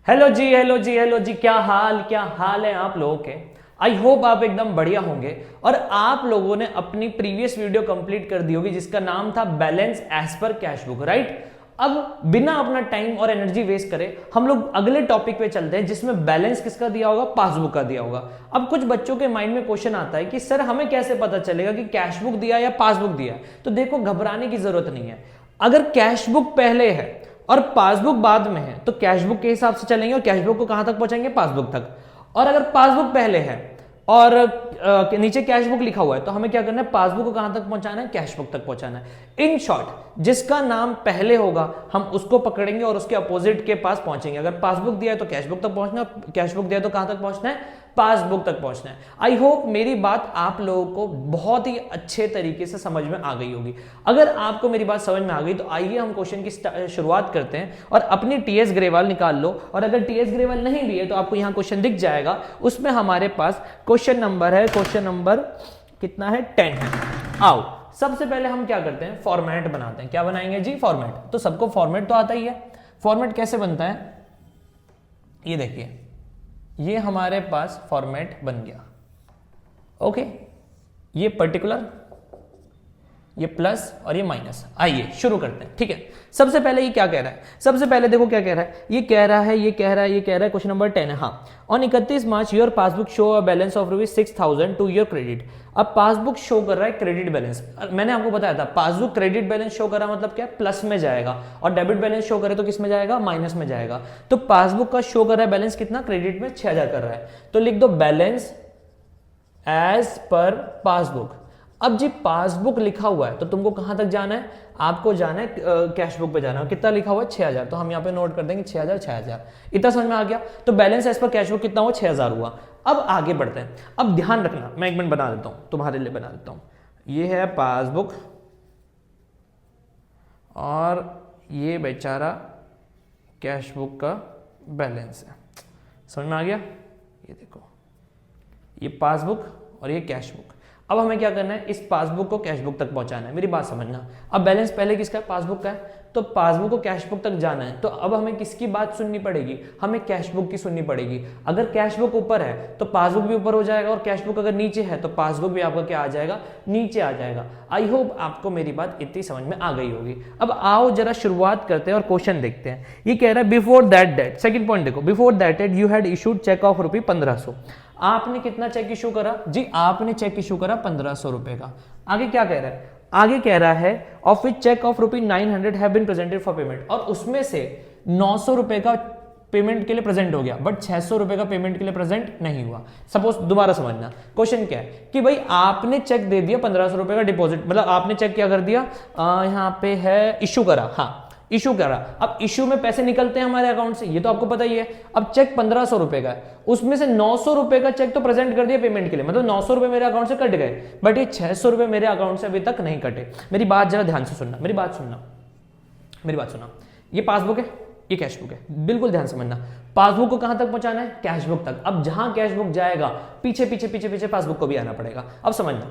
Hello जी hello जी hello जी, क्या हाल है आप लोगों के। आई होप आप एकदम बढ़िया होंगे और आप लोगों ने अपनी प्रीवियस वीडियो कंप्लीट कर दी होगी जिसका नाम था balance as per cash book, right. अब बिना अपना टाइम और एनर्जी वेस्ट करे हम लोग अगले टॉपिक पे चलते हैं जिसमें बैलेंस किसका दिया होगा, पासबुक का दिया होगा। अब कुछ बच्चों के माइंड में क्वेश्चन आता है कि सर हमें कैसे पता चलेगा कि कैश बुक दिया या पासबुक दिया। तो देखो, घबराने की जरूरत नहीं है। अगर कैश बुक पहले है और पासबुक बाद में है तो कैश बुक के हिसाब से चलेंगे और कैश बुक को कहां तक पहुंचाएंगे, पासबुक तक। और अगर पासबुक पहले है और नीचे कैश बुक लिखा हुआ है तो हमें क्या करना है, पासबुक को कहां तक पहुंचाना है, कैश बुक तक पहुंचाना है। इन शॉर्ट, जिसका नाम पहले होगा हम उसको पकड़ेंगे और उसके अपोजिट के पास पहुंचेंगे। अगर पासबुक दिया है तो कैश बुक तक पहुंचना, कैश बुक दिया है तो कहां तक पहुंचना है, पासबुक तक पहुंचना है। आई होप मेरी बात आप लोगों को बहुत ही अच्छे तरीके से समझ में आ गई होगी। अगर आपको मेरी बात समझ में आ गई तो आइए हम क्वेश्चन की शुरुआत करते हैं और अपनी टीएस ग्रेवाल निकाल लो। और अगर टीएस ग्रेवाल नहीं भी है तो आपको यहां क्वेश्चन दिख जाएगा, उसमें हमारे पास क्वेश्चन नंबर कितना है, 10 है। आओ सबसे पहले हम क्या करते हैं, फॉर्मेट बनाते हैं। क्या बनाएंगे जी, फॉर्मेट। तो सबको फॉर्मेट तो आता ही है। फॉर्मेट कैसे बनता है, ये देखिए, ये हमारे पास फॉर्मेट बन गया। ओके, ये पर्टिकुलर, ये प्लस और ये माइनस। आइए शुरू करते हैं, ठीक है। सबसे पहले ये क्या कह रहा है, सबसे पहले देखो क्या कह रहा है, ये कह रहा है क्वेश्चन नंबर 10 है। हाँ, on 31 March your passbook show a balance of ₹6000 to your credit. अब पासबुक शो कर रहा है क्रेडिट बैलेंस। मैंने आपको बताया था पासबुक क्रेडिट बैलेंस शो कर रहा मतलब क्या, प्लस में जाएगा, और डेबिट बैलेंस शो करे तो किस में जाएगा, माइनस में जाएगा। तो पासबुक का शो कर रहा है बैलेंस कितना, क्रेडिट में 6000 कर रहा है, तो लिख दो बैलेंस एज पर पासबुक। अब जी पासबुक लिखा हुआ है तो तुमको कहां तक जाना है, आपको जाना है कैश बुक पे जाना है। कितना लिखा हुआ है, 6000, तो हम यहां पे नोट कर देंगे 6000। इतना समझ में आ गया। तो balance as per cash book कितना हुआ, 6000 हुआ। अब आगे बढ़ते हैं। अब ध्यान रखना, मैं 1 मिनट बना देता हूं, तुम्हारे लिए बना देता हूं। ये है पासबुक और ये बेचारा कैश बुक का बैलेंस है। समझ में आ गया। ये देखो, ये पासबुक और ये कैश बुक। अब हमें क्या करना है, इस पासबुक को कैश बुक तक पहुंचाना है। मेरी बात समझना। अब बैलेंस पहले किसका है, पासबुक का है, तो पासबुक को कैश बुक तक जाना है। तो अब हमें किसकी बात सुननी पड़ेगी, हमें कैश बुक की सुननी पड़ेगी। अगर कैश बुक ऊपर है तो पासबुक भी ऊपर हो जाएगा, और कैश बुक अगर नीचे है तो पासबुक भी आपका क्या आ जाएगा, नीचे आ जाएगा। आई होप आपको मेरी बात इतनी समझ में आ गई होगी। अब आओ जरा शुरुआत करते हैं और क्वेश्चन देखते हैं। ये कह रहा है before that date, second point देखो, before that date you had issued cheque of ₹1500। आपने कितना चेक इशू करा जी, आपने चेक इशू करा 1500 रुपए का। आगे क्या कह रहा है, आगे कह रहा है of which cheque of ₹900 have been presented for payment, और उसमें से 900 रुपए का पेमेंट के लिए प्रेजेंट हो गया, बट 600 रुपए का पेमेंट के लिए प्रेजेंट नहीं हुआ। सपोज, दोबारा समझना, क्वेश्चन क्या है कि भाई आपने चेक दे दिया 1500 रुपए का डिपॉजिट, मतलब आपने चेक क्या कर दिया, यहां पे है इशू करा, हाँ इशू करा। अब इशू में पैसे निकलते हैं हमारे अकाउंट से, ये तो आपको पता ही है। अब चेक 1500 रुपए का है, उसमें से 900 रुपए का चेक तो प्रेजेंट कर दिया पेमेंट के लिए, मतलब 900 रुपए मेरे अकाउंट से कट गए, बट ये 600 रुपए मेरे अकाउंट से अभी तक नहीं कटे। मेरी बात जरा ध्यान से सुनना, मेरी बात सुनना। ये पासबुक है, ये कैश बुक है, बिल्कुल ध्यान समझना। पासबुक को कहां तक पहुंचाना है, कैश बुक तक। अब जहां कैश बुक जाएगा पीछे पीछे पीछे पीछे पासबुक को भी आना पड़ेगा। अब समझना,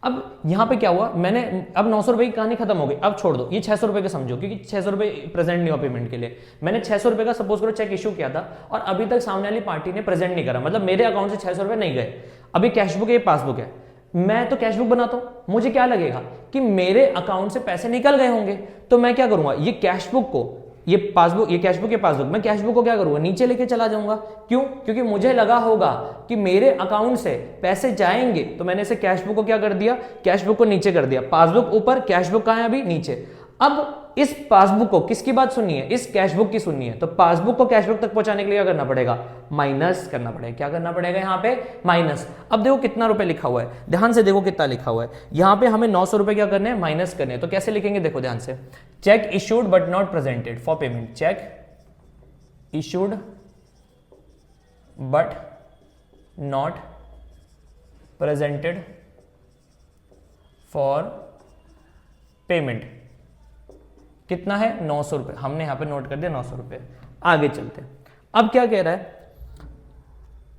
अब यहां पे क्या हुआ, मैंने अब 900 रुपए की कहानी खत्म हो गई। अब छोड़ दो, ये 600 रुपए का समझो, क्योंकि 600 रुपए प्रेजेंट नहीं हुआ पेमेंट के लिए। मैंने 600 रुपए का सपोज करो चेक इशू किया था और अभी तक सामने वाली पार्टी ने प्रेजेंट नहीं करा, मतलब मेरे अकाउंट से 600 रुपए नहीं गए। अभी कैश बुक है, ये पासबुक है, मैं तो कैश बुक बनाता हूं, मुझे क्या लगेगा कि मेरे अकाउंट से पैसे निकल गए होंगे। तो मैं क्या करूंगा, ये कैश बुक को, ये पासबुक, ये कैश बुक, ये पासबुक, मैं कैश बुक को क्या करूंगा, नीचे लेके चला जाऊंगा। क्यों, क्योंकि मुझे लगा होगा कि मेरे अकाउंट से पैसे जाएंगे, तो मैंने इसे कैश बुक को क्या कर दिया, कैश बुक को नीचे कर दिया। पासबुक ऊपर, कैश बुक कहां है, अभी नीचे। अब इस पासबुक को किसकी बात सुननी है, इस कैश बुक की सुननी है। तो पासबुक को कैश बुक तक पहुंचाने के लिए क्या करना पड़ेगा, माइनस करना पड़ेगा। क्या करना पड़ेगा, यहां पे माइनस। अब देखो कितना रुपए लिखा हुआ है, ध्यान से देखो कितना लिखा हुआ है। यहां पे हमें 900 रुपए क्या करने हैं, माइनस करने हैं। तो कैसे लिखेंगे, देखो ध्यान से, check issued but not presented for payment, check issued but not presented for payment. कितना है, 900 रुपए, हमने यहां पे नोट कर दिया 900 रुपए। आगे चलते हैं। अब क्या कह रहा है,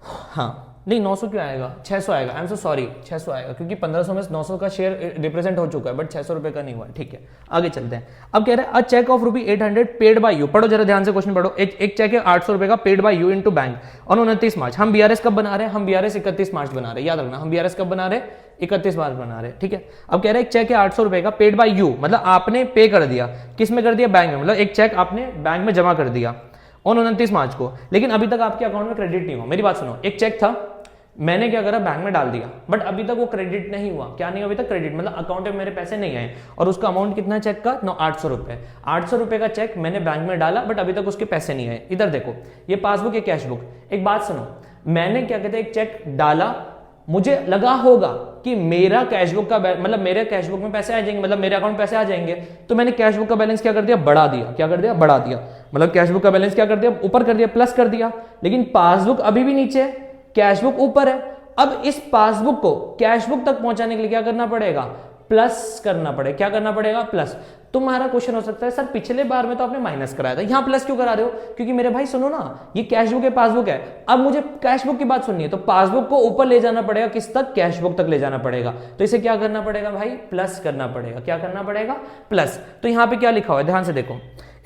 हाँ नहीं 900 क्यों आएगा, 600 आएगा, आई एम सो सॉरी 600 आएगा, क्योंकि 1500 में 900 का शेयर रिप्रेजेंट हो चुका है, बट 600 रुपए का नहीं हुआ है, ठीक है। आगे चलते हैं। अब कह रहे हैं a cheque of ₹800 paid by you, पढ़ो जरा ध्यान से क्वेश्चन पढ़ो। एक चेक है 800 रुपए का paid by you into bank on 29 मार्च। हम बीआरएस कब बना रहे हैं, हम बीआरएस 31 मार्च बना रहे हैं, याद रखना हम बीआरएस कब बना रहे हैं, 31 मार्च बना रहे हैं, ठीक है। अब कह रहे हैं एक चेक है 800 रुपए का पेड बाय यू, मतलब आपने पे कर दिया, किस में कर दिया, बैंक में, मतलब एक चेक आपने बैंक में जमा कर दिया ऑन 29 मार्च को, लेकिन अभी तक आपके अकाउंट में क्रेडिट नहीं हुआ। मेरी बात सुनो, एक चेक था, मैंने क्या करा, बैंक में डाल दिया, बट अभी तक वो क्रेडिट नहीं हुआ। क्या नहीं, अभी तक क्रेडिट मतलब अकाउंट में मेरे पैसे नहीं आए, और उसका अमाउंट कितना है चेक का, 800 रुपए। 800 रुपए का चेक मैंने बैंक में डाला, बट अभी तक उसके पैसे नहीं आए। इधर देखो, ये पासबुक, ये कैश बुक। एक बात सुनो, मैंने क्या कहते हैं एक चेक डाला, मुझे लगा होगा कि मेरा कैश बुक का मतलब मेरे कैश बुक में पैसे आ जाएंगे, मतलब मेरे अकाउंट में पैसे आ जाएंगे, तो मैंने कैश बुक का बैलेंस क्या कर दिया, बढ़ा दिया। क्या कर दिया, बढ़ा दिया, मतलब कैश बुक का बैलेंस क्या कर दिया, ऊपर कर दिया, प्लस कर दिया। लेकिन पासबुक अभी भी नीचे है, कैश बुक ऊपर है। अब इस पासबुक को कैश बुक तक पहुंचाने के लिए क्या करना पड़ेगा, प्लस करना पड़ेगा। क्या करना पड़ेगा, प्लस। तुम्हारा क्वेश्चन हो सकता है सर पिछले बार में तो आपने माइनस कराया था, यहां प्लस क्यों करा रहे हो, क्योंकि मेरे भाई सुनो ना, ये कैश बुक है, पासबुक है। अब मुझे कैश बुक की बात सुननी है, तो पासबुक को ऊपर ले जाना पड़ेगा, किस तक, कैश बुक तक ले जाना पड़ेगा। तो इसे क्या करना पड़ेगा भाई, प्लस करना पड़ेगा। क्या करना पड़ेगा, प्लस। तो यहां पे क्या लिखा हुआ है, ध्यान से देखो,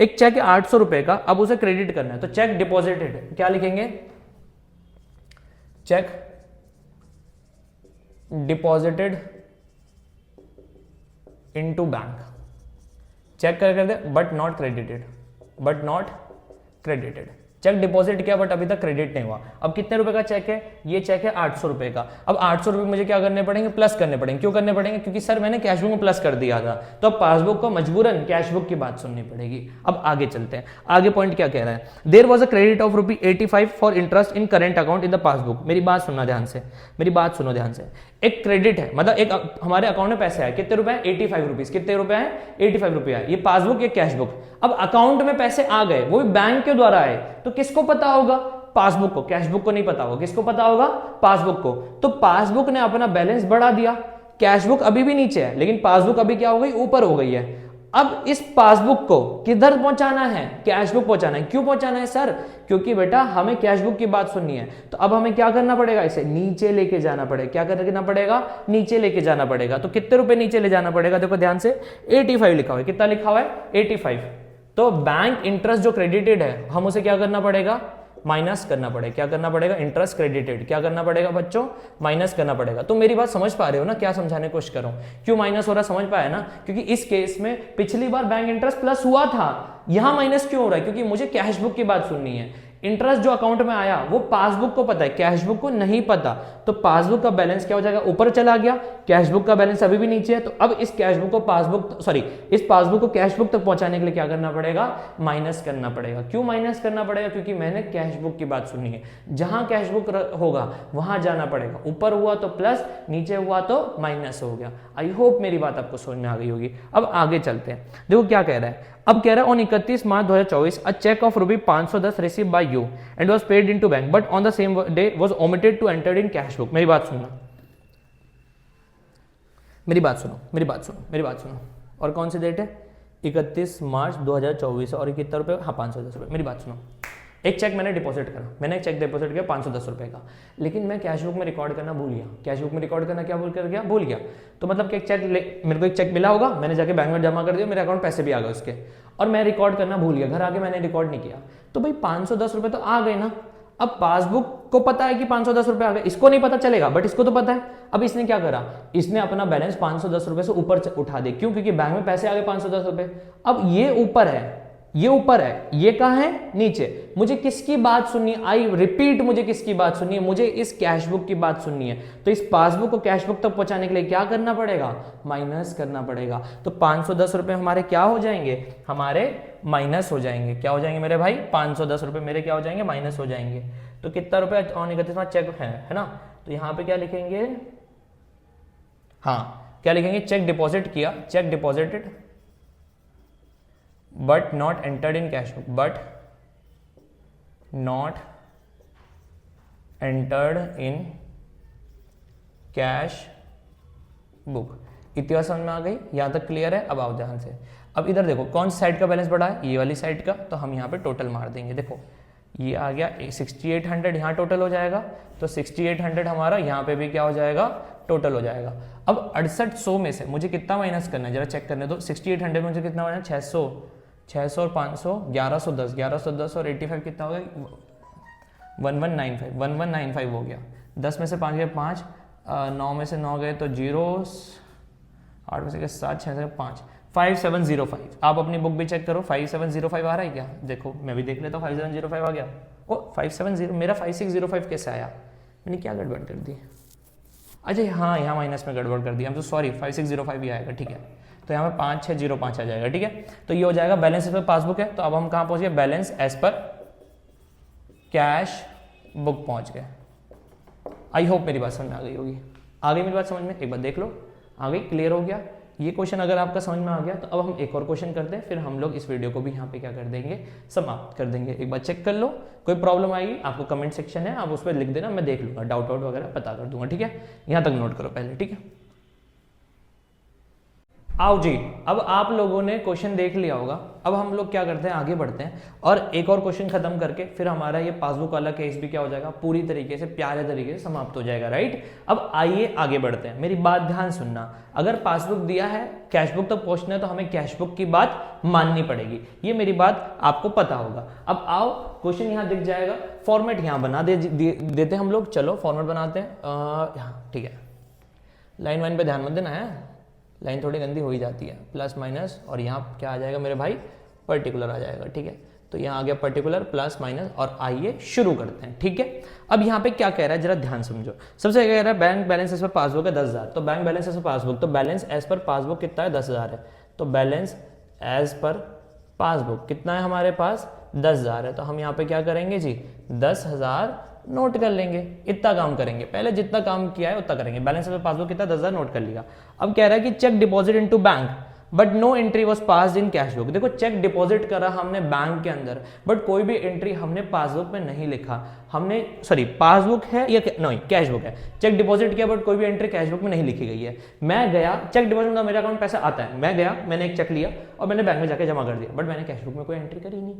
एक चेक है 800 रुपए का, अब उसे क्रेडिट करना है, तो चेक डिपॉजिटेड, क्या लिखेंगे, cheque deposited into bank, cheque कर दे, but not credited, but not credited. Cheque deposit किया बट अभी तक क्रेडिट नहीं हुआ। अब कितने रुपए का चेक है, ये चेक है 800 रुपए का। अब 800 रुपए मुझे क्या करने पड़ेंगे, प्लस करने पड़ेंगे। क्यों करने पड़ेंगे, क्योंकि सर मैंने कैश बुक में प्लस कर दिया था, तो अब पासबुक को मजबूरन कैश बुक की बात सुननी पड़ेगी। अब आगे चलते हैं, आगे पॉइंट क्या कह रहा है, there was a credit of ₹85 for interest in current account in the passbook. मेरी बात सुनना ध्यान से, मेरी बात सुनो ध्यान से। एक क्रेडिट है, मतलब एक हमारे अकाउंट में पैसे आए, कितने रुपए, 85 रुपीज। कितने रुपए हैं, 85 रुपए आए। ये पासबुक, ये कैश बुक। अब अकाउंट में पैसे आ गए, वो भी बैंक के द्वारा आए, तो किसको पता होगा, पासबुक को। कैश बुक को नहीं पता होगा, किसको पता होगा, पासबुक को। तो पासबुक ने अपना बैलेंस बढ़ा दिया, कैश बुक अभी भी नीचे है, लेकिन पासबुक अभी क्या हो गई, ऊपर हो गई है। अब इस पासबुक को किधर पहुंचाना है, कैश बुक पहुंचाना है। क्यों पहुंचाना है सर, क्योंकि बेटा हमें कैश बुक की बात सुननी है, तो अब हमें क्या करना पड़ेगा, इसे नीचे लेके जाना पड़ेगा। क्या करना पड़ेगा, नीचे लेके जाना पड़ेगा। तो कितने रुपए नीचे ले जाना पड़ेगा, देखो ध्यान से, 85 लिखा हुआ है। कितना लिखा हुआ है, 85। तो बैंक इंटरेस्ट जो क्रेडिटेड है, हम उसे क्या करना पड़ेगा, माइनस करना पड़ेगा। क्या करना पड़ेगा, इंटरेस्ट क्रेडिटेड। क्या करना पड़ेगा बच्चों, माइनस करना पड़ेगा। तो मेरी बात समझ पा रहे हो ना, क्या समझाने की कोशिश कर रहा हूं, क्यों माइनस हो रहा है, समझ पाया ना, क्योंकि इस केस में पिछली बार बैंक इंटरेस्ट प्लस हुआ था, यहां माइनस क्यों हो रहा है, क्योंकि मुझे कैश बुक की बात सुननी है। इंटरेस्ट जो अकाउंट में आया वो पासबुक को पता है, कैश बुक को नहीं पता, तो पासबुक का बैलेंस क्या हो जाएगा, ऊपर चला गया, कैश बुक का बैलेंस अभी भी नीचे है। तो अब इस कैश बुक को पासबुक, सॉरी, इस पासबुक को कैश बुक तक पहुंचाने के लिए क्या करना पड़ेगा, माइनस करना पड़ेगा। क्यों माइनस करना पड़ेगा, क्योंकि मैंने कैश बुक की बात सुनी है, जहां कैश बुक होगा वहां जाना पड़ेगा। ऊपर हुआ तो प्लस, नीचे हुआ तो माइनस हो गया। आई होप मेरी बात आपको समझ में आ गई होगी। अब आगे चलते हैं, देखो क्या कह रहा है। अब कह रहा है on 31 March 2024 a cheque of ₹510 receive by you and was paid into bank but on the same day was omitted to enter in cash book. मेरी बात सुनो, मेरी बात सुनो, मेरी बात सुनो, मेरी बात सुनो। और कौन सी डेट है, 31 मार्च 2024, और कितना रुपए, हाँ 510 रुपए। मेरी बात सुनो, एक चेक मैंने डिपॉजिट करा, मैंने एक चेक डिपॉजिट किया 510 रुपए का, लेकिन मैं कैश बुक में रिकॉर्ड करना भूल गया। कैश बुक में रिकॉर्ड करना क्या भूल गया। तो मतलब कि एक चेक मेरे को एक चेक मिला होगा, मैंने जाके बैंक में जमा कर दिया, मेरे अकाउंट पैसे भी आ गए उसके, और मैं रिकॉर्ड करना भूल गया, घर आके मैंने रिकॉर्ड नहीं किया। तो भाई 510 रुपए तो आ गए ना। अब पासबुक को पता है कि 510 रुपए आ गए, इसको नहीं पता चलेगा, बट इसको तो पता है। अब इसने क्या करा, इसने अपना बैलेंस 510 रुपए से ऊपर उठा दिया। क्यों, क्योंकि बैंक में पैसे आ गए 510 रुपए। अब ये ऊपर है, ये ऊपर है, ये कहां है, नीचे। मुझे किसकी बात सुननी है, आई रिपीट, मुझे किसकी बात सुननी है, मुझे इस कैश बुक की बात सुननी है। तो इस पासबुक को कैश बुक तक पहुंचाने के लिए क्या करना पड़ेगा, माइनस करना पड़ेगा। तो 510 रुपए हमारे क्या हो जाएंगे, हमारे माइनस हो जाएंगे। क्या हो जाएंगे मेरे भाई, 510 रुपए मेरे क्या हो जाएंगे, माइनस हो जाएंगे। तो कितना रुपए ऑन 31 चेक है ना, तो यहां पे क्या लिखेंगे, हाँ क्या लिखेंगे, चेक डिपॉजिट किया, check deposited but not entered in cash book, but not entered in cash book। इतना समझ में आ गई, यहां तक क्लियर है। अब आओ ध्यान से, अब इधर देखो कौन सी साइड का बैलेंस बढ़ा है, ये वाली साइड का, तो हम यहाँ पे टोटल मार देंगे। देखो ये आ गया 6800, यहाँ टोटल हो जाएगा, तो 6800 हमारा यहाँ पे भी क्या हो जाएगा, टोटल हो जाएगा। अब 6800 में से मुझे कितना माइनस करना है जरा चेक करने दो। 6800 में मुझे कितना होना है, 600, 600 और 500 1110, 1110 और 85 कितना हो गया, 1195, 1195 हो गया। 10 में से 5 गए 5, 9 में से 9 गए तो 0, 8 में से गए 7, 6 से 5, 5705। आप अपनी बुक भी चेक करो, 5705 आ रहा है क्या, देखो मैं भी देख लेता हूँ, 5705 आ गया। ओ 570, मेरा 5605 कैसे आया, मैंने क्या गड़बड़ कर दी, अच्छा हाँ यहाँ माइनस में गड़बड़ कर दिया, हम तो सॉरी 5605 ही आएगा, ठीक है। तो यहाँ पे 5605 आ जाएगा, ठीक है। तो ये हो जाएगा बैलेंस एज पर पासबुक है। तो अब हम कहाँ पहुँच गए, balance as per cash book पहुँच गए। आई होप मेरी बात समझ में आ गई होगी। आ गई मेरी बात समझ में, एक बार देख लो, आ गई, क्लियर हो गया ये क्वेश्चन। अगर आपका समझ में आ गया तो अब हम एक और क्वेश्चन करते हैं, फिर हम लोग इस वीडियो को भी यहाँ पे क्या कर देंगे, समाप्त कर देंगे। एक बार चेक कर लो, कोई प्रॉब्लम आएगी आपको कमेंट सेक्शन है, आप उस पर लिख देना, मैं देख लूंगा, डाउट वगैरह पता कर दूंगा, ठीक है। यहाँ तक नोट करो पहले, ठीक है। आओ जी, अब आप लोगों ने क्वेश्चन देख लिया होगा, अब हम लोग क्या करते हैं, आगे बढ़ते हैं और एक और क्वेश्चन खत्म करके फिर हमारा ये पासबुक वाला केस भी क्या हो जाएगा, पूरी तरीके से प्यारे तरीके से समाप्त हो जाएगा, राइट। अब आइए आगे बढ़ते हैं, मेरी बात ध्यान सुनना। अगर पासबुक दिया है, कैशबुक तक पहुंचना है तो हमें कैशबुक की बात माननी पड़ेगी, ये मेरी बात आपको पता होगा। अब आओ, क्वेश्चन यहाँ दिख जाएगा, फॉर्मेट यहाँ बना देते हम लोग, चलो फॉर्मेट बनाते हैं यहाँ, ठीक है। लाइन वाइन पे ध्यान मत देना है, लाइन थोड़ी गंदी हो ही जाती है, प्लस माइनस, और यहाँ क्या आ जाएगा मेरे भाई, पर्टिकुलर आ जाएगा, ठीक है। तो यहाँ आ गया पर्टिकुलर, प्लस माइनस, और आइए शुरू करते हैं, ठीक है। अब यहाँ पे क्या कह रहा है जरा ध्यान समझो। सबसे क्या कह रहा है, bank balance as per passbook है 10,000, तो bank balance as per passbook, तो बैलेंस एज पर पासबुक कितना है, 10,000 है। तो बैलेंस एज पर पासबुक कितना है हमारे पास, 10,000 है। तो हम यहाँ पे क्या करेंगे जी, 10,000 नोट कर लेंगे, इतना काम करेंगे, पहले जितना काम किया है उतना करेंगे। बैलेंस एज पर पासबुक कितना, 10,000 नोट कर लिया। अब कह रहा है कि cheque deposit into bank but no entry was passed in cash book. देखो चेक डिपॉजिट करा हमने बैंक के अंदर, बट कोई भी एंट्री हमने पासबुक में नहीं लिखा, हमने सॉरी पासबुक है या नहीं कैश बुक है, चेक डिपॉजिट किया बट कोई भी एंट्री कैश बुक में नहीं लिखी गई है। मैं गया, चेक डिपॉजिट का मेरे अकाउंट पैसा आता है, मैं गया, मैंने एक चेक लिया और मैंने बैंक में जाके जमा कर दिया, बट मैंने कैश बुक में कोई एंट्री करी नहीं,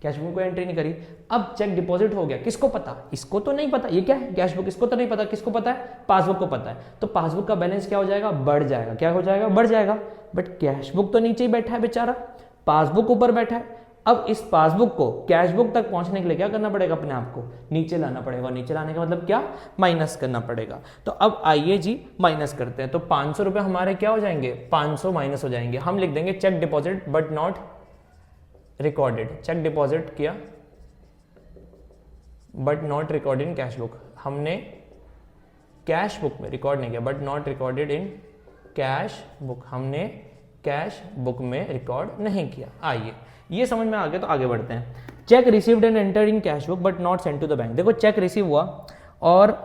कैश बुक में कोई एंट्री नहीं करी। अब चेक डिपॉजिट हो गया, किसको पता, इसको तो नहीं पता, ये क्या है कैश बुक, इसको तो नहीं पता, किसको पता है, पासबुक को पता है। तो पासबुक का बैलेंस क्या हो जाएगा, बढ़ जाएगा, क्या हो जाएगा, बढ़ जाएगा। बट कैश बुक तो नीचे ही बैठा है बेचारा, पासबुक ऊपर बैठा है। अब इस पासबुक को कैश बुक तक पहुंचने के लिए क्या करना पड़ेगा, अपने आप को नीचे लाना पड़ेगा, नीचे लाने का मतलब क्या, माइनस करना पड़ेगा। तो अब आइए जी माइनस करते हैं। तो 500 रुपए हमारे क्या हो जाएंगे, 500 माइनस हो जाएंगे। हम लिख देंगे cheque deposit but not recorded, cheque deposit किया but not recorded in cash book, हमने कैश बुक में रिकॉर्ड नहीं किया, but not recorded in cash book, हमने कैश बुक में रिकॉर्ड नहीं किया। आइए ये समझ में आ गया, तो आगे बढ़ते हैं। Cheque received and entered in cash book but not send to the bank. देखो चेक रिसीव हुआ और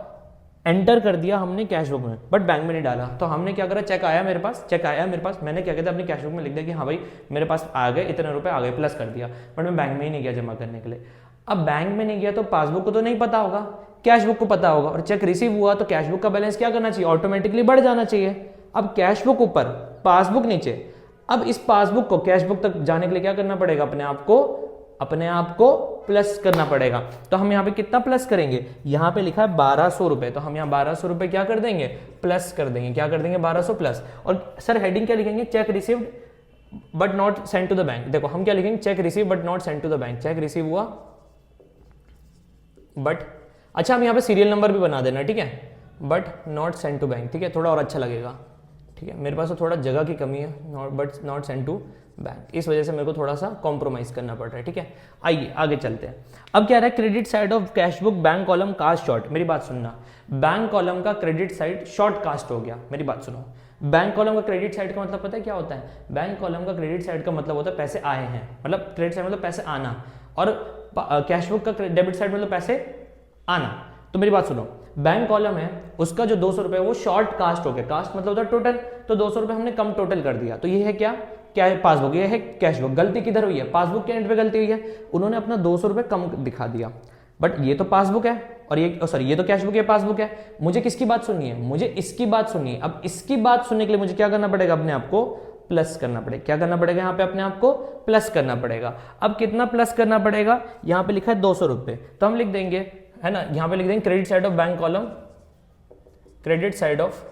एंटर कर दिया हमने कैश बुक में, बट बैंक में नहीं डाला। तो हमने क्या करा, चेक आया मेरे पास, चेक आया मेरे पास, मैंने क्या किया, अपनी कैश बुक में लिख दिया कि हाँ भाई मेरे पास आ गए, इतने रुपए आ गए, प्लस कर दिया, बट मैं बैंक में ही नहीं गया जमा करने के लिए। अब बैंक में नहीं गया तो पासबुक को तो नहीं पता होगा, कैश बुक को पता होगा, और चेक रिसीव हुआ तो कैश बुक का बैलेंस क्या करना चाहिए, ऑटोमेटिकली बढ़ जाना चाहिए। अब कैश बुक ऊपर, पासबुक नीचे। अब इस पासबुक को कैश बुक तक जाने के लिए क्या करना पड़ेगा, अपने आप को प्लस करना पड़ेगा। तो हम यहाँ पे कितना प्लस करेंगे, यहाँ पे लिखा है 1200 रुपए, तो हम यहाँ 1200 रुपए क्या कर देंगे, प्लस कर देंगे, क्या कर देंगे, 1200 प्लस। और सर हेडिंग क्या लिखेंगे, cheque received but not send to the bank. देखो हम क्या लिखेंगे, cheque receive but not send to the bank, cheque receive हुआ बट, अच्छा हम यहाँ पे सीरियल नंबर भी बना देना, ठीक है, but not send to bank, ठीक है, थोड़ा और अच्छा लगेगा, ठीक है। मेरे पास तो थोड़ा जगह की कमी है, but not send to bank, इस वजह से मेरे को थोड़ा सा कॉम्प्रोमाइज करना पड़ रहा है, ठीक है। आइए आगे चलते हैं। अब क्या रहा है, credit side of cash book bank column cast short. मेरी बात सुनना, बैंक कॉलम का क्रेडिट साइड शॉर्ट कास्ट हो गया। मेरी बात सुनो, बैंक कॉलम का क्रेडिट साइड का मतलब पता है क्या होता है, बैंक कॉलम का क्रेडिट साइड का मतलब होता है पैसे आए हैं, मतलब क्रेडिट साइड मतलब पैसे आना, और कैश बुक का डेबिट साइड मतलब पैसे आना। तो मेरी बात सुनो, बैंक कॉलम है उसका जो 200 रुपए वो शॉर्ट कास्ट हो गया, कास्ट मतलब होता है टोटल, तो 200 रुपए हमने कम टोटल कर दिया। तो ये है क्या है, पासबुक, ये है कैश बुक। गलती किधर हुई है, पासबुक के एंड पे गलती हुई है, उन्होंने अपना 200 रुपए कम दिखा दिया, बट ये तो पासबुक है और ये सॉरी ये तो कैश बुक है, पासबुक है। मुझे किसकी बात सुननी है, मुझे इसकी बात सुननी है। अब इसकी बात सुनने के लिए मुझे क्या करना पड़ेगा, अपने आप को प्लस करना पड़ेगा। क्या करना पड़ेगा यहाँ पे अपने आप को प्लस करना पड़ेगा। अब कितना प्लस करना पड़ेगा, यहाँ पे लिखा है 200 रुपये, तो हम लिख देंगे, है ना, यहाँ पे लिख देंगे credit side of bank column, credit side of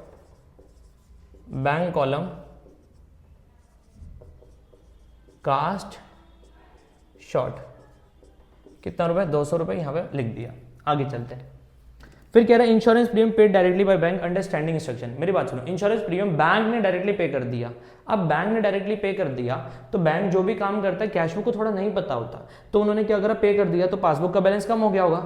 bank column cast short, कितना रुपए, 200 रुपये, यहाँ पे लिख दिया। आगे चलते हैं। फिर कह रहा है insurance premium paid directly by bank under standing instruction. मेरी बात सुनो, इंश्योरेंस प्रीमियम बैंक ने डायरेक्टली पे कर दिया। अब बैंक ने डायरेक्टली पे कर दिया तो बैंक जो भी काम करता है कैश बुक को थोड़ा नहीं पता होता, तो उन्होंने क्या करा, पे कर दिया, तो पासबुक का बैलेंस कम हो गया होगा,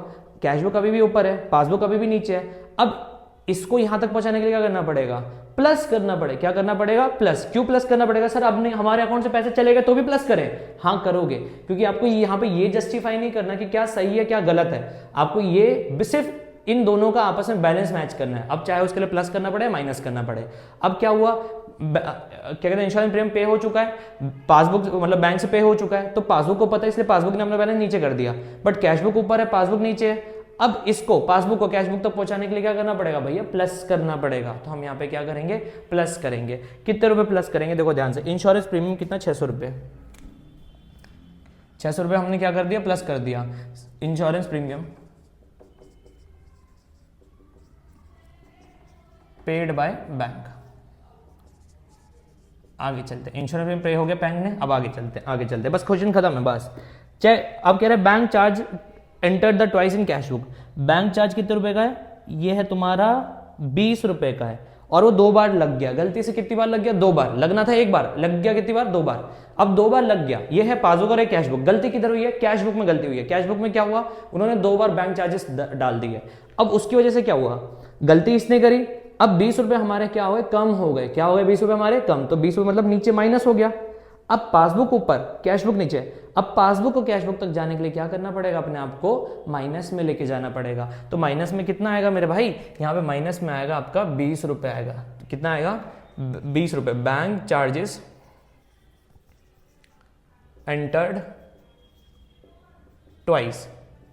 कैश बुक अभी भी ऊपर है, पासबुक अभी भी नीचे है। अब इसको यहां तक पहुंचाने के लिए क्या करना पड़ेगा, प्लस करना पड़ेगा। क्या करना पड़ेगा, प्लस। क्यों प्लस करना पड़ेगा सर, अब नहीं हमारे अकाउंट से पैसे चले गए तो भी प्लस करें, हाँ करोगे, क्योंकि आपको यहाँ पे ये जस्टिफाई नहीं करना कि क्या सही है क्या गलत है, आपको ये सिर्फ इन दोनों का आपस में बैलेंस मैच करना है। अब चाहे उसके लिए प्लस करना पड़े माइनस करना पड़े। अब क्या हुआ, क्या कहते हैं, इंश्योरेंस प्रीमियम पे हो चुका है, पासबुक मतलब बैंक से पे हो चुका है, तो पासबुक को पता है इसलिए पासबुक ने अपना बैलेंस नीचे कर दिया, बट कैश बुक ऊपर है, पासबुक नीचे है। अब इसको पासबुक को कैश बुक तक पहुंचाने के लिए क्या करना पड़ेगा भैया, प्लस करना पड़ेगा। तो हम यहाँ पे क्या करेंगे, प्लस करेंगे। कितने रुपए प्लस करेंगे, देखो ध्यान से, इंश्योरेंस प्रीमियम कितना, 600 रुपये, 600 रुपये हमने क्या कर दिया, प्लस कर दिया। Insurance premium paid by bank. आगे चलते, इंश्योरेंस प्रीमियम पे हो गया बैंक ने, अब आगे चलते, बस क्वेश्चन खत्म है बस। अब कह रहे हैं bank charge enter the twice in cash book. Bank charge कितने रुपए का है, ये है तुम्हारा 20 रुपए का है, और वो 2 बार लग गया, गलती से कितनी बार लग गया, 2 बार, लगना था 1 बार, लग गया कितनी बार, 2 बार। अब 2 बार लग गया, ये है पासबुक और एक कैश बुक। गलती किधर हुई है, कैश बुक में गलती हुई है। कैश बुक में क्या हुआ, उन्होंने 2 बार बैंक चार्जेस डाल दिए। अब उसकी वजह से क्या हुआ, गलती इसने करी, अब 20 रुपए हमारे क्या हो गए, कम हो गए। क्या हो गए, 20 रुपए हमारे कम, तो 20 रुपए मतलब नीचे माइनस हो गया। अब पासबुक ऊपर, कैश बुक नीचे। अब पासबुक को कैश बुक तक जाने के लिए क्या करना पड़ेगा, अपने आप को माइनस में लेके जाना पड़ेगा। तो माइनस में कितना आएगा मेरे भाई, यहाँ पे माइनस में आएगा आपका 20 रुपए आएगा। तो कितना आएगा, 20 रुपए। बैंक चार्जेस एंटर्ड ट्वाइस,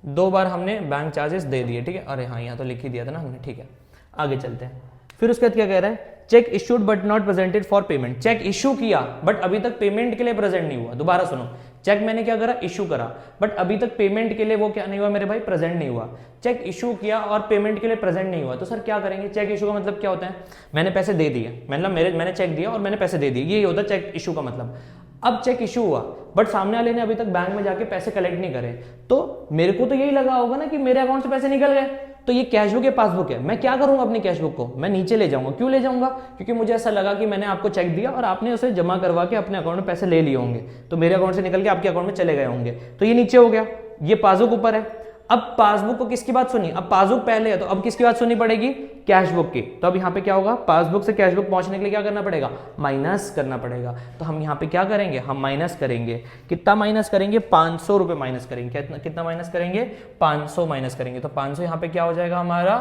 2 बार हमने बैंक चार्जेस दे दिए, ठीक है। अरे हाँ, यहाँ तो लिख ही दिया था ना हमने, ठीक है। आगे चलते हैं। फिर उसके बाद क्या कह रहा है, cheque issued but not presented for payment. Cheque issue किया बट अभी तक पेमेंट के लिए प्रेजेंट नहीं हुआ। दोबारा सुनो, चेक मैंने क्या करा, इशू करा, बट अभी तक पेमेंट के लिए वो क्या नहीं हुआ मेरे भाई, प्रेजेंट नहीं हुआ। चेक इशू किया और पेमेंट के लिए प्रेजेंट नहीं हुआ, तो सर क्या करेंगे। चेक इशू का मतलब क्या होता है, मैंने पैसे दे दिए, मतलब मैंने चेक दिया और मैंने पैसे दे दिए, ये होता है चेक इशू का मतलब। अब चेक इशू हुआ बट सामने वाले ने अभी तक बैंक में जाके पैसे कलेक्ट नहीं करे, तो मेरे को तो यही लगा होगा ना कि मेरे अकाउंट से पैसे निकल गए, तो ये कैश बुक है, पासबुक है, मैं क्या करूंगा, अपनी कैश बुक को मैं नीचे ले जाऊंगा। क्यों ले जाऊंगा, क्योंकि मुझे ऐसा लगा कि मैंने आपको चेक दिया और आपने उसे जमा करवा के अपने अकाउंट में पैसे ले लिए होंगे, तो मेरे अकाउंट से निकल के आपके अकाउंट में चले गए होंगे, तो ये नीचे हो गया, ये पासबुक ऊपर है। अब पासबुक को किसकी बात सुनी, अब पासबुक पहले है तो अब किसकी बात सुननी पड़ेगी, कैश बुक की। तो अब यहाँ पे क्या होगा, पासबुक से कैश बुक पहुंचने के लिए क्या करना पड़ेगा, माइनस करना पड़ेगा। तो हम यहाँ पे क्या करेंगे, हम माइनस करेंगे। कितना माइनस करेंगे, 500 रुपए माइनस करेंगे। कितना माइनस करेंगे, 500 माइनस करेंगे। तो 500 यहाँ पे क्या हो जाएगा, हमारा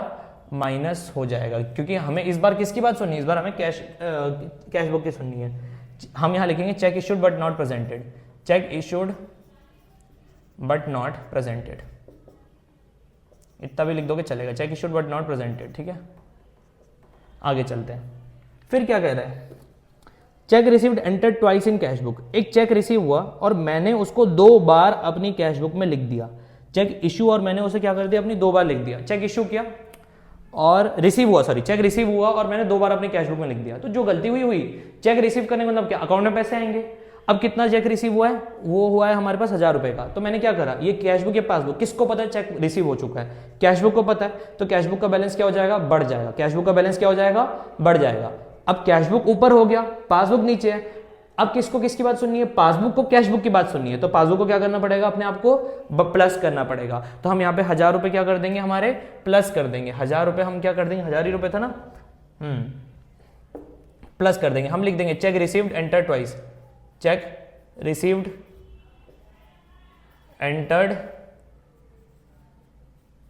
माइनस हो जाएगा, क्योंकि हमें इस बार किसकी बात सुननी है, इस बार हमें कैश बुक की सुननी है। हम यहाँ लिखेंगे check issued but not presented, check issued but not presented, इतना भी लिख दोगे चलेगा, check issued but not presented, ठीक है। आगे चलते हैं। फिर क्या कह रहा है, check received entered twice in cash book. एक चेक रिसीव हुआ और मैंने उसको 2 बार अपनी कैश बुक में लिख दिया। चेक इशू और मैंने उसे क्या कर दिया, अपनी 2 बार लिख दिया। चेक इशू किया और रिसीव हुआ, सॉरी चेक रिसीव हुआ और मैंने 2 बार अपनी कैश बुक में लिख दिया। तो जो गलती हुई, चेक रिसीव करने का मतलब क्या, अकाउंट में पैसे आएंगे। अब कितना चेक रिसीव हुआ है, वो हुआ है हमारे पास 1000 रुपए का। तो मैंने क्या करा, ये कैश बुक या पासबुक, किसको पता है चेक रिसीव हो चुका है, कैश बुक को पता है, तो कैश बुक का बैलेंस क्या हो जाएगा, बढ़ जाएगा। कैश बुक का बैलेंस क्या हो जाएगा, बढ़ जाएगा। अब कैश बुक ऊपर हो गया, पासबुक नीचे है। अब किसको किसकी बात सुननी है, पासबुक को कैश बुक की बात सुननी है, तो पासबुक को क्या करना पड़ेगा, अपने आप को प्लस करना पड़ेगा। तो हम यहाँ पे 1000 रुपए क्या कर देंगे, हमारे प्लस कर देंगे। 1000 रुपए हम क्या कर देंगे, 1000 ही रुपए था ना, प्लस कर देंगे। हम लिख देंगे check received enter twice, check received entered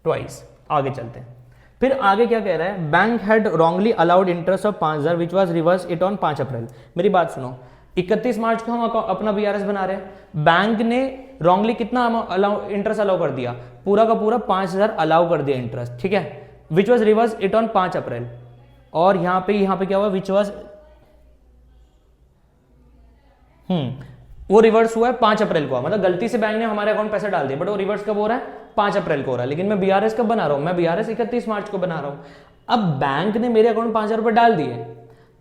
twice. आगे चलते हैं। फिर आगे क्या कह रहा है, bank had wrongly allowed interest of 5000 which was reverse it on 5 अप्रैल। मेरी बात सुनो, 31 मार्च को हम अपना बीआरएस बना रहे हैं, बैंक ने रॉन्गली कितना इंटरेस्ट अलाउ कर दिया, पूरा का पूरा 5000 अलाउ कर दिया इंटरेस्ट, ठीक है, which was reverse it on 5 अप्रैल। और यहाँ पे क्या हुआ, विच वाज वो रिवर्स हुआ है 5 अप्रैल को, मतलब गलती से बैंक ने हमारे अकाउंट पैसे डाल दिए, बट वो रिवर्स कब हो रहा है 5 अप्रैल को हो रहा है, लेकिन मैं बीआरएस कब बना रहा हूं, मैं बीआरएस 31 मार्च को बना रहा हूं। अब बैंक ने मेरे अकाउंट 5,000 रुपए डाल दिए,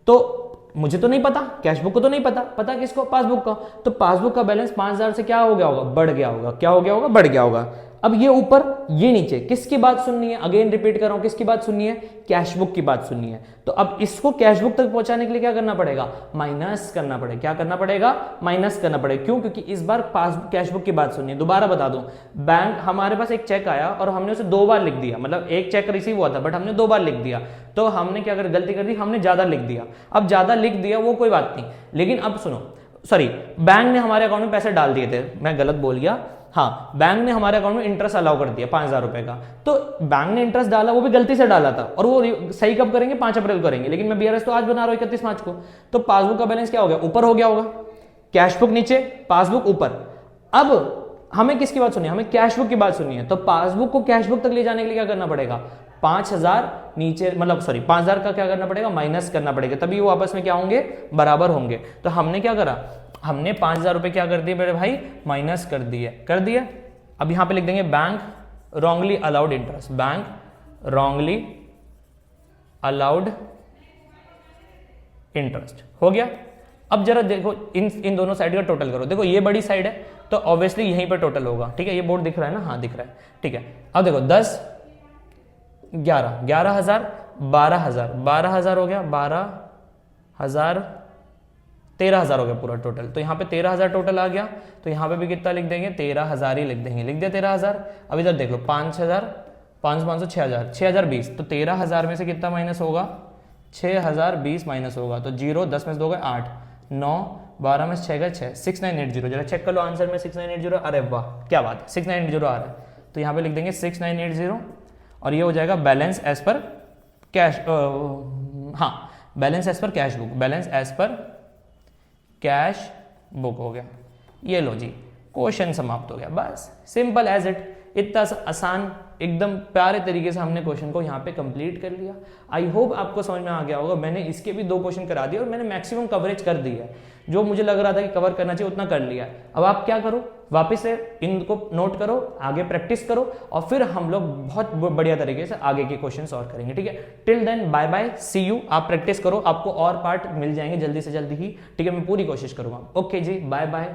तो मुझे तो नहीं पता, कैश बुक को तो नहीं पता, पता किसको, पासबुक का। तो पासबुक का बैलेंस 5,000 से क्या हो गया होगा, बढ़ गया होगा। क्या हो गया होगा, बढ़ गया होगा। अब ये ऊपर ये नीचे, किसकी बात सुननी है, अगेन रिपीट कर रहा हूं, किसकी बात सुननी है, कैश बुक की बात सुननी है। तो अब इसको कैश बुक तक पहुंचाने के लिए क्या करना पड़ेगा, माइनस करना पड़ेगा। क्या करना पड़ेगा, माइनस करना पड़ेगा। क्यों, क्योंकि इस बार पासबुक कैश बुक की बात सुननी है। दोबारा बता दूं, बैंक हमारे पास एक चेक आया और हमने उसे 2 बार लिख दिया, मतलब एक चेक रिसीव हुआ था बट हमने 2 बार लिख दिया, तो हमने क्या कर गलती कर दी, हमने ज्यादा लिख दिया। अब ज्यादा लिख दिया वो कोई बात नहीं, लेकिन अब सुनो, सॉरी, बैंक ने हमारे अकाउंट में पैसे डाल दिए थे, मैं गलत बोल गया, हाँ, बैंक ने हमारे अकाउंट में इंटरेस्ट अलाउ कर दिया 5,000 रुपए का। तो बैंक ने इंटरेस्ट डाला, वो भी गलती से डाला था, और वो सही कब करेंगे, 5 अप्रैल करेंगे, लेकिन मैं बीआरएस तो आज बना रहा हूं 31 मार्च को। तो पासबुक का बैलेंस क्या हो गया, ऊपर हो गया होगा, कैश बुक नीचे, पासबुक ऊपर। अब हमें किसकी बात सुनी है, हमें कैश बुक की बात सुनी है। तो पासबुक को कैश बुक तक ले जाने के लिए क्या करना पड़ेगा, 5,000 नीचे, मतलब सॉरी 5,000 का क्या करना पड़ेगा, माइनस करना पड़ेगा, तभी वो आपस में क्या होंगे, बराबर होंगे। तो हमने क्या करा, हमने 5,000 रुपए क्या कर दिए मेरे भाई, माइनस कर दिए। अब यहां पे लिख देंगे bank wrongly allowed interest, bank wrongly allowed interest हो गया। अब जरा देखो इन दोनों साइड का टोटल करो, देखो ये बड़ी साइड है तो ऑब्वियसली यहीं पर टोटल होगा, ठीक है, ये बोर्ड दिख रहा है ना, हाँ दिख रहा है, ठीक है। अब देखो 10 11 11,000 12,000 12,000 हो गया, 12,000 13,000 हो गया पूरा टोटल। तो यहाँ पे 13,000 टोटल आ गया, तो यहाँ पे भी कितना लिख देंगे, 13,000 ही लिख देंगे, लिख दिया 13,000। अब इधर देख लो 5,000 500 6,000 6,020, तो 13,000 में से कितना माइनस होगा, 6,020 माइनस होगा, तो 0 10 में से 2 गए 8 9 12 में से 6 गए 6 6980। जरा चेक कर लो आंसर में 6980, अरे वाह क्या बात है, 6980 आ रहा है। तो यहाँ पे लिख देंगे 6980 और ये हो जाएगा बैलेंस एज पर कैश, हाँ balance as per cash book, balance as per cash book हो गया। ये लो जी, क्वेश्चन समाप्त हो गया, बस सिंपल एज इट, इतना आसान एकदम प्यारे तरीके से हमने क्वेश्चन को यहाँ पे कंप्लीट कर लिया। आई होप आपको समझ में आ गया होगा। मैंने इसके भी 2 क्वेश्चन करा दिए और मैंने मैक्सिमम कवरेज कर दी है, जो मुझे लग रहा था कि कवर करना चाहिए उतना कर लिया। अब आप क्या करो, वापस से इनको नोट करो, आगे प्रैक्टिस करो, और फिर हम लोग बहुत बढ़िया तरीके से आगे के क्वेश्चन सॉल्व करेंगे, ठीक है। Till then bye bye, see you. आप प्रैक्टिस करो, आपको और पार्ट मिल जाएंगे जल्दी से जल्दी ही, ठीक है, मैं पूरी कोशिश करूंगा। ओके जी, बाय बाय।